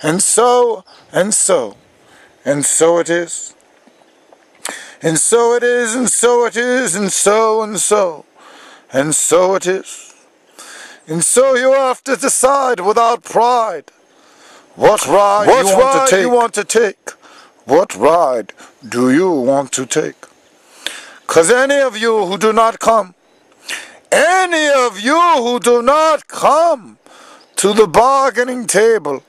And so, and so, and so it is. And so it is, and so it is, and so, and so, and so it is. And so you have to decide without pride what ride you want to take. What ride do you want to take? Because any of you who do not come, any of you who do not come to the bargaining table,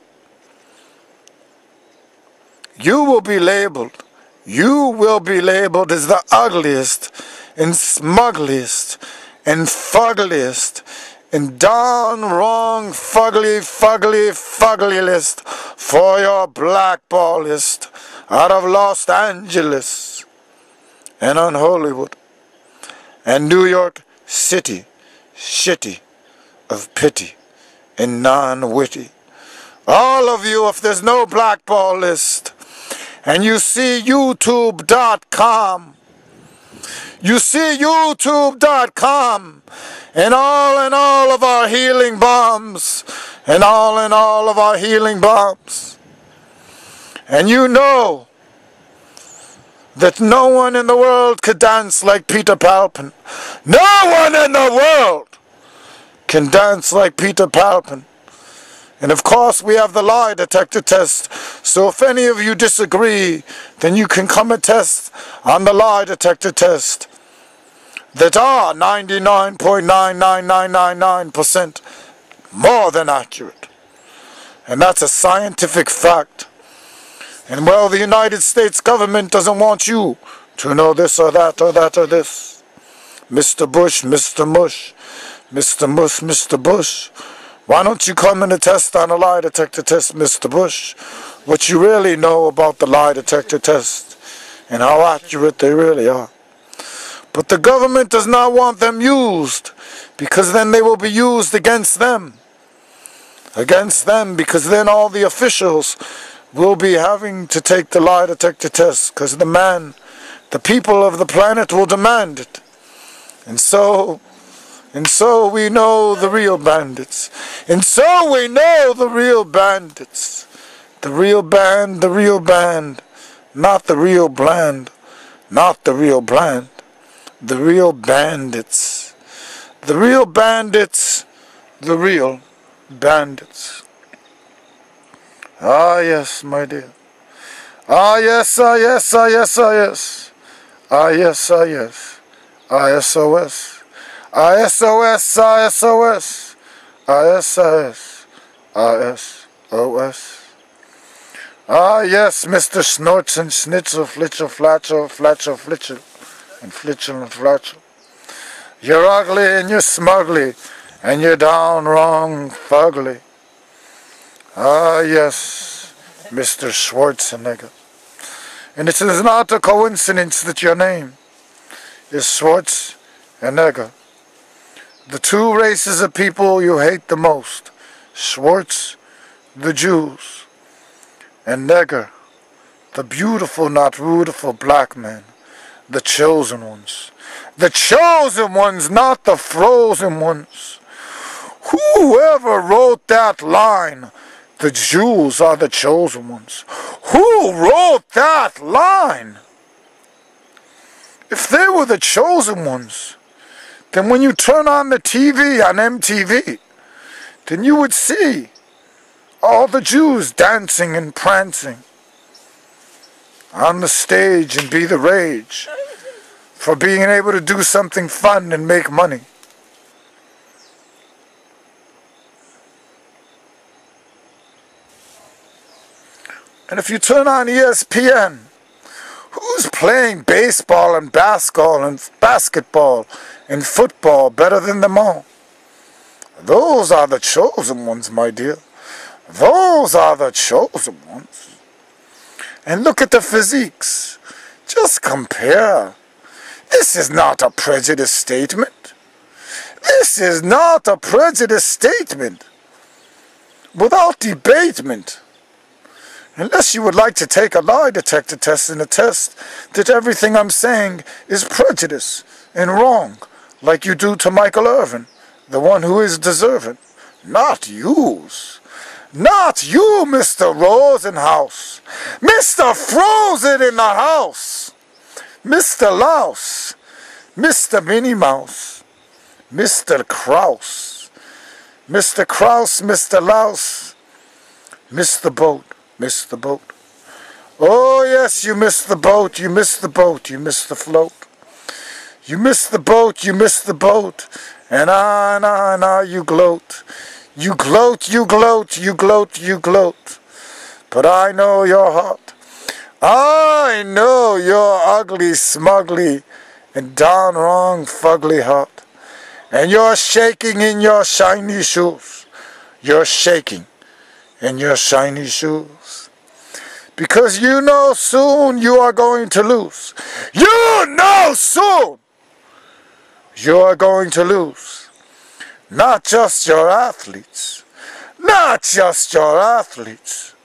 you will be labeled. You will be labeled as the ugliest and smuggliest and fugliest and down wrong fugly list for your blackball list out of Los Angeles and on Hollywood and New York City, shitty of pity and non-witty. All of you, if there's no blackball list, and you see YouTube.com, you see YouTube.com, and all of our healing bombs, and all of our healing bombs, and you know that no one in the world could dance like Peter Palpin. No one in the world can dance like Peter Palpin. And of course we have the lie detector test, so if any of you disagree, then you can come and test on the lie detector test that are 99.99999% more than accurate. And that's a scientific fact. And well, the United States government doesn't want you to know this or that or that or this. Mr. Bush, Mr. Mush, Mr. Mush, Mr. Bush. Why don't you come in and test on a lie detector test, Mr. Bush, what you really know about the lie detector test and how accurate they really are. But the government does not want them used, because then they will be used against them. Against them, because then all the officials will be having to take the lie detector test, because the people of the planet will demand it. And so we know the real bandits. And so we know the real bandits. The real band, not the real bland, not the real bland. The real bandits. The real bandits, the real bandits. Ah yes, my dear. Ah yes, ah yes, ah yes, ah yes. Ah yes, ah yes. ISOS. ISOS, ISOS, ISIS, ISOS. Ah yes, Mr. Snorts and Snitzel, Flitchel, Flatchel, Flatchel, Flitchel, and Flitchel and Flatchel. You're ugly and you're smugly, and you're down wrong fugly. Ah yes, Mr. Schwarzenegger. And it is not a coincidence that your name is Schwarzenegger. The two races of people you hate the most, Schwartz, the Jews, and Neger, the beautiful, not beautiful black man, the chosen ones. The chosen ones, not the frozen ones. Whoever wrote that line, the Jews are the chosen ones. Who wrote that line? If they were the chosen ones, then when you turn on the TV on MTV, then you would see all the Jews dancing and prancing on the stage and be the rage for being able to do something fun and make money. And if you turn on ESPN, who's playing baseball and basketball and football better than them all? Those are the chosen ones, my dear. Those are the chosen ones. And look at the physiques. Just compare. This is not a prejudice statement. This is not a prejudice statement. Without debatement. Unless you would like to take a lie detector test and attest that everything I'm saying is prejudice and wrong, like you do to Michael Irvin, the one who is deserving. Not use. Not you, Mr. Rosenhaus. Mr. Frozen in the house. Mr. Louse. Mr. Minnie Mouse. Mr. Kraus. Mr. Kraus, Mr. Louse. Missed the boat. Missed the boat. Oh yes, you missed the boat. You missed the boat. You missed the float. You missed the boat. You missed the boat. And you gloat. You gloat, you gloat, you gloat, you gloat. But I know your heart. I know your ugly, smugly, and down wrong, fugly heart. And you're shaking in your shiny shoes. You're shaking in your shiny shoes. Because you know soon you are going to lose. You know soon you are going to lose. Not just your athletes. Not just your athletes.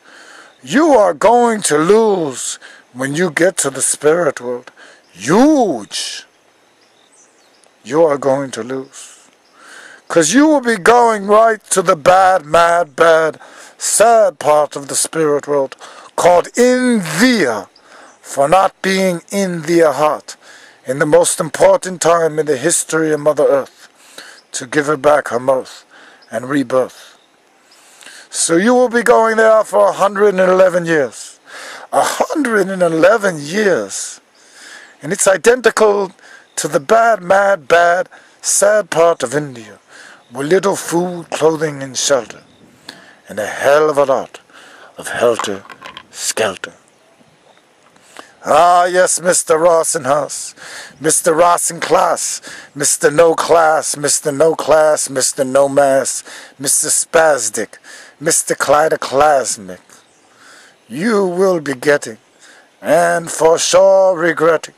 You are going to lose when you get to the spirit world. Huge. You are going to lose. Because you will be going right to the bad, mad, bad, sad part of the spirit world called in thee, for not being in their heart in the most important time in the history of Mother Earth, to give her back her mouth and rebirth. So you will be going there for 111 years. 111 years. And it's identical to the bad, mad, bad, sad part of India, with little food, clothing, and shelter, and a hell of a lot of helter-skelter. Ah, yes, Mr. Rosenhaus, Mr. Rosenclass, Mr. No Class, Mr. No Class, Mr. No Mass, Mr. Spastic, Mr. Kaleidoclasmic. You will be getting, and for sure regretting,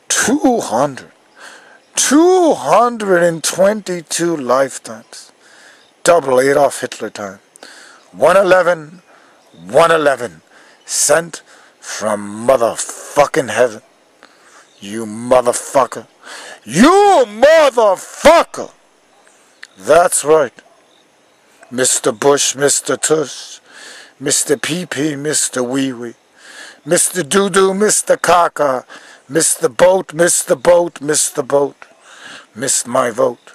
222 lifetimes. Double Adolf Hitler time. 111, 111, sent from motherfucking heaven. You motherfucker. You motherfucker. That's right. Mr. Bush, Mr. Tush, Mr. Pee-Pee, Mr. Wee-Wee, Mr. Doo-Doo, Mr. Caca, Mr. Boat, Mr. Boat, Mr. Boat. Missed my vote.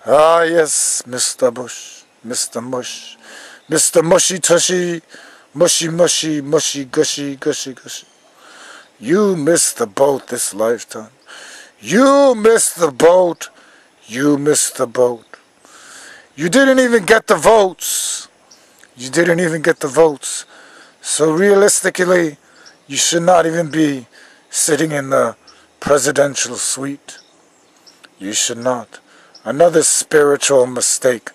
Ah, yes, Mr. Bush, Mr. Mush, Mr. Mushy Tushy, Mushy Mushy, Mushy Gushy, Gushy Gushy. You missed the boat this lifetime. You missed the boat. You missed the boat. You didn't even get the votes. You didn't even get the votes. So realistically, you should not even be sitting in the presidential suite. You should not. Another spiritual mistake.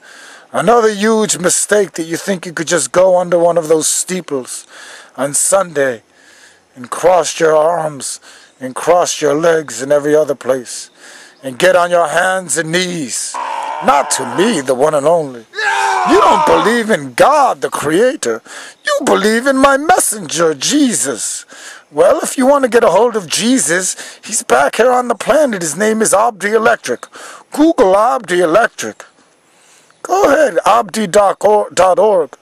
Another huge mistake that you think you could just go under one of those steeples on Sunday and cross your arms and cross your legs in every other place and get on your hands and knees. Not to me, the one and only. You don't believe in God, the Creator. You believe in my messenger, Jesus. Well, if you want to get a hold of Jesus, he's back here on the planet. His name is Abdi Electric. Google Abdi Electric. Go ahead, abdi.org.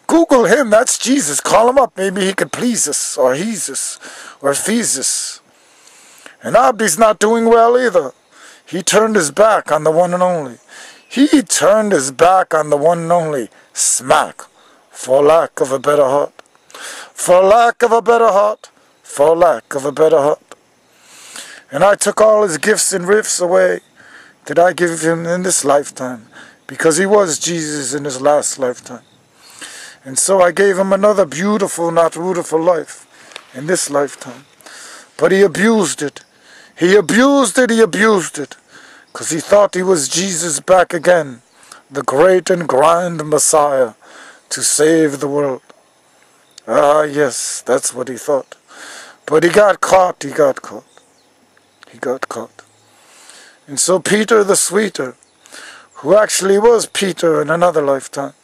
Google him, that's Jesus. Call him up, maybe he could please us, or he's us, or fees us. And Abdi's not doing well either. He turned his back on the one and only. He turned his back on the one and only. Smack. For lack of a better heart. For lack of a better heart. For lack of a better heart. And I took all his gifts and riffs away that I give him in this lifetime, because he was Jesus in his last lifetime. And so I gave him another beautiful, not beautiful life in this lifetime. But he abused it. He abused it, he abused it. Because he thought he was Jesus back again, the great and grand Messiah to save the world. Ah, yes, that's what he thought. But he got caught, he got caught. He got caught. And so Peter the Sweeter, who actually was Peter in another lifetime,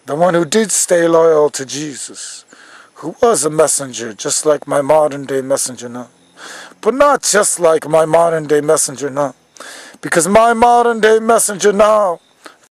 the one who did stay loyal to Jesus, who was a messenger, just like my modern day messenger now. But not just like my modern day messenger now, Because my modern day messenger now